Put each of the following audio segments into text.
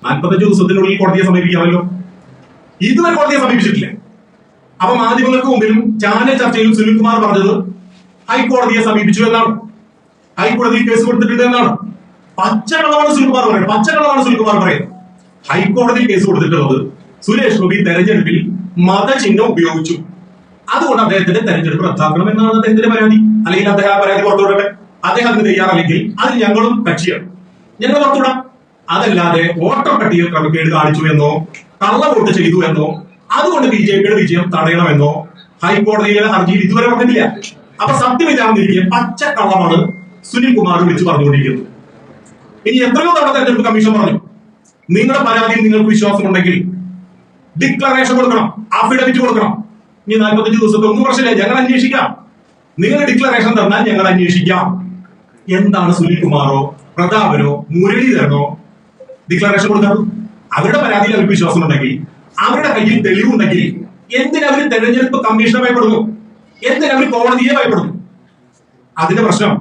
45 ദിവസത്തിനുള്ളിൽ കോടതിയെ സമീപിക്കാമല്ലോ. ഇതുവരെ കോടതിയെ സമീപിച്ചിട്ടില്ല. അപ്പൊ മാധ്യമങ്ങൾക്ക് മുമ്പിലും ചാനൽ ചർച്ചയിലും സുനിൽകുമാർ പറഞ്ഞത് ഹൈക്കോടതിയെ സമീപിച്ചു എന്നാണ്, ഹൈക്കോടതിയിൽ കേസ് കൊടുത്തിട്ടുണ്ട് എന്നാണ്. പച്ചക്കള്ളമാണ് സുനിൽകുമാർ പറയുന്നത്. ഹൈക്കോടതിയിൽ കേസ് കൊടുത്തിട്ടുള്ളത് സുരേഷ് ഗോപി തെരഞ്ഞെടുപ്പിൽ മതചിഹ്നം ഉപയോഗിച്ചു, അതുകൊണ്ട് അദ്ദേഹത്തിന്റെ തെരഞ്ഞെടുപ്പ് റദ്ദാക്കണം എന്നാണ് അദ്ദേഹത്തിന്റെ പരാതി. അല്ലെങ്കിൽ അദ്ദേഹം പരാതി പുറത്തുവിടട്ടെ. അദ്ദേഹം അതിന് തയ്യാറല്ലെങ്കിൽ അത് ഞങ്ങളും കക്ഷിയാണ്, ഞങ്ങൾ പുറത്തുവിടാം. അതല്ലാതെ വോട്ടർ പട്ടികയിൽ ക്രമക്കേട് കാണിച്ചു എന്നോ കള്ള വോട്ട് ചെയ്തു എന്നോ അതുകൊണ്ട് ബിജെപിയുടെ വിജയം തടയണമെന്നോ ഹൈക്കോടതിയിലെ ഹർജിയിൽ ഇതുവരെ പറഞ്ഞിട്ടില്ല. അപ്പൊ സത്യം ഇതാണെന്നിരിക്കെ പച്ചക്കള്ളമാണ് സുനിൽകുമാർ വിളിച്ചു പറഞ്ഞുകൊണ്ടിരിക്കുന്നത്. ഇനി എത്രയോ തവണ തെരഞ്ഞെടുപ്പ് കമ്മീഷൻ പറഞ്ഞു, നിങ്ങളുടെ പരാതിയിൽ നിങ്ങൾക്ക് വിശ്വാസമുണ്ടെങ്കിൽ ഡിക്ലറേഷൻ കൊടുക്കണം, അഫിഡവിറ്റ് കൊടുക്കണം. ഇനി 45 ദിവസത്തെ ഒന്നും പ്രശ്നമില്ല, ഞങ്ങൾ അന്വേഷിക്കാം. നിങ്ങൾ ഡിക്ലറേഷൻ തന്നാൽ ഞങ്ങൾ അന്വേഷിക്കാം. എന്താണ് സുനിൽകുമാറോ പ്രതാപനോ മുരളീധരനോ ഡിക്ലറേഷൻ കൊടുക്കാറ്? അവരുടെ പരാതിയിൽ അവർക്ക് വിശ്വാസമുണ്ടെങ്കിൽ, അവരുടെ കയ്യിൽ തെളിവുണ്ടെങ്കിൽ എന്തിനവർ തെരഞ്ഞെടുപ്പ് കമ്മീഷനെ ഭയപ്പെടുന്നു? എന്തിനവർ കോടതിയെ ഭയപ്പെടുന്നു? അതിന്റെ പ്രശ്നം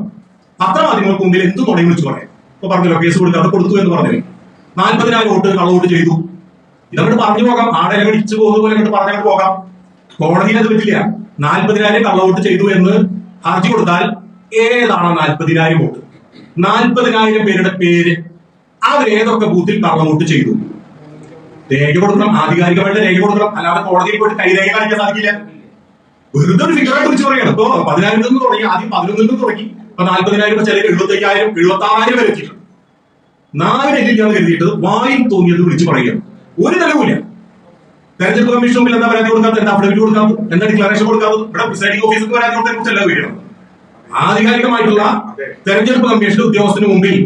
പത്രമാധ്യമങ്ങൾക്ക് മുമ്പിൽ എന്തും തുടങ്ങി വിളിച്ചു പറയാം. ഇപ്പൊ പറഞ്ഞല്ലോ കേസ് കൊടുക്കാതെ കൊടുത്തു എന്ന് പറഞ്ഞു, 40,000 വോട്ട് കള്ളവോട്ട് ചെയ്തു. ഇതങ്ങോട്ട് പറഞ്ഞു പോകാം, ആടെ ഇടിച്ചു പോകുന്ന പോലെ അങ്ങോട്ട് പറഞ്ഞങ്ങോട്ട് പോകാം. കോടതിയിൽ അത് പറ്റില്ല. 40,000 കള്ളവോട്ട് ചെയ്തു എന്ന് ഹർജി കൊടുത്താൽ ഏതാണ് 40,000 വോട്ട്? 40,000 പേരുടെ പേര്, അവരേതൊക്കെ ബൂത്തിൽ കള്ളവോട്ട് ചെയ്തു രേഖ കൊടുക്കണം, ആധികാരികമായിട്ട് രേഖ കൊടുക്കണം. അല്ലാതെ കോടതിയിൽ പോയിട്ട് കൈരേഖ കാണിക്കാൻ സാധിക്കില്ല. വെറുതെ ഒരു ഫിഗറായിട്ട് വിളിച്ചു പറയാണ്. ഇപ്പൊ 10,000 നിന്ന് തുടങ്ങി, ആദ്യം 11 നിന്ന് തുടങ്ങി, ഇപ്പൊ 40,000, ചിലർ 75,000, 76,000 വരെ എത്തിയിട്ടുണ്ട്. 4 എല്ലില്ലാന്ന് കരുതിയിട്ട് വായിൽ തോന്നിയത് വിളിച്ചു പറയുകയാണ്. ഒരു തെളിവില്ല. തെരഞ്ഞെടുപ്പ് കമ്മീഷൻ മുമ്പിൽ എന്താ പരാതി കൊടുക്കാത്തത്, എന്താ അഫിഡവിറ്റ് കൊടുക്കാത്തത്, എന്താ ഡിക്ലറേഷൻ കൊടുക്കാത്തത്? ഇവിടെ പ്രിസൈഡിംഗ് ഓഫീസർക്ക് പരാതി കൊടുത്തതിനെ കുറിച്ചല്ല വീഴണം. ആധികാരികമായിട്ടുള്ള തെരഞ്ഞെടുപ്പ് കമ്മീഷൻ ഉദ്യോഗസ്ഥന് മുമ്പിൽ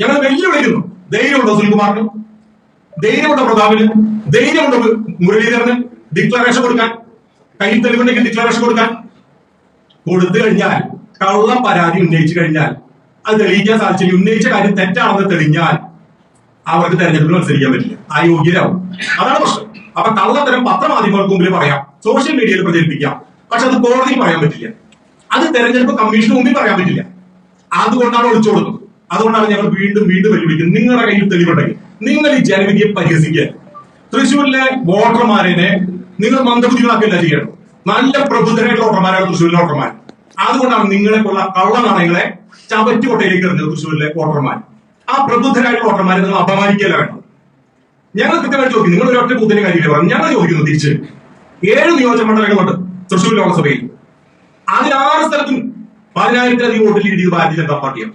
ഞങ്ങൾ വെല്ലുവിളിക്കുന്നു. ധൈര്യമുണ്ടോ സുനിൽകുമാറിന്? ധൈര്യമുണ്ടോ പ്രതാപിന്? ധൈര്യമുണ്ടോ മുരളീധരന് ഡിക്ലറേഷൻ കൊടുക്കാൻ? കയ്യിൽ തെളിവുണ്ടെങ്കിൽ ഡിക്ലറേഷൻ കൊടുക്കാൻ. കൊടുത്തു കഴിഞ്ഞാൽ, കള്ള പരാതി ഉന്നയിച്ചു കഴിഞ്ഞാൽ, അത് തെളിയിക്കാൻ സാധിച്ചില്ല, ഉന്നയിച്ച കാര്യം തെറ്റാണെന്ന് തെളിഞ്ഞാൽ അവർക്ക് തെരഞ്ഞെടുപ്പിൽ മത്സരിക്കാൻ പറ്റില്ല, അയോഗ്യരാവും. അതാണ് പ്രശ്നം. അപ്പൊ കള്ളത്തരം പത്രമാധ്യമങ്ങൾക്ക് മുമ്പിൽ പറയാം, സോഷ്യൽ മീഡിയയിൽ പ്രചരിപ്പിക്കാം, പക്ഷെ അത് കോടതിയിൽ പറയാൻ പറ്റില്ല, അത് തെരഞ്ഞെടുപ്പ് കമ്മീഷന് മുമ്പിൽ പറയാൻ പറ്റില്ല. അതുകൊണ്ടാണ് ഒളിച്ചോടുന്നത്. അതുകൊണ്ടാണ് ഞങ്ങൾ വീണ്ടും വെല്ലുവിളിക്കുന്നത്. നിങ്ങളുടെ കയ്യിൽ തെളിവുണ്ടെങ്കിൽ നിങ്ങൾ ഈ ജനവിധിയെ പരിഹസിക്കുക. തൃശ്ശൂരിലെ വോട്ടർമാരെ നിങ്ങൾ മന്ദബുദ്ധികളാക്കില്ല ചെയ്യണം. നല്ല പ്രബുദ്ധരായിട്ടുള്ള വോട്ടർമാരാണ് തൃശ്ശൂരിലെ വോട്ടർമാർ. അതുകൊണ്ടാണ് നിങ്ങളെക്കുള്ള കള്ള നാണയങ്ങളെ ചവറ്റുകൊട്ടയിലേക്ക് എറിഞ്ഞത് തൃശ്ശൂരിലെ വോട്ടർമാർ. ആ പ്രബുദ്ധരായിട്ടുള്ള വോട്ടർമാരെ നിങ്ങൾ അപമാനിക്കല്ല വേണം. ഞങ്ങൾ കൃത്യമായിട്ട് ചോദിക്കും, നിങ്ങൾ ഒരൊറ്റ ബൂത്തിന്റെ കാര്യമില്ല പറഞ്ഞു. ഞങ്ങൾ ചോദിക്കുന്നു തിരിച്ച് 7 നിയോജക മണ്ഡലങ്ങളുണ്ട് തൃശ്ശൂർ ലോക്സഭയിൽ. അതിൽ 6 സ്ഥലത്തും 10,000-ലധികം വോട്ടിൽ ലീഡ് ചെയ്ത് ഭാരതീയ ജനതാ പാർട്ടിയാണ്.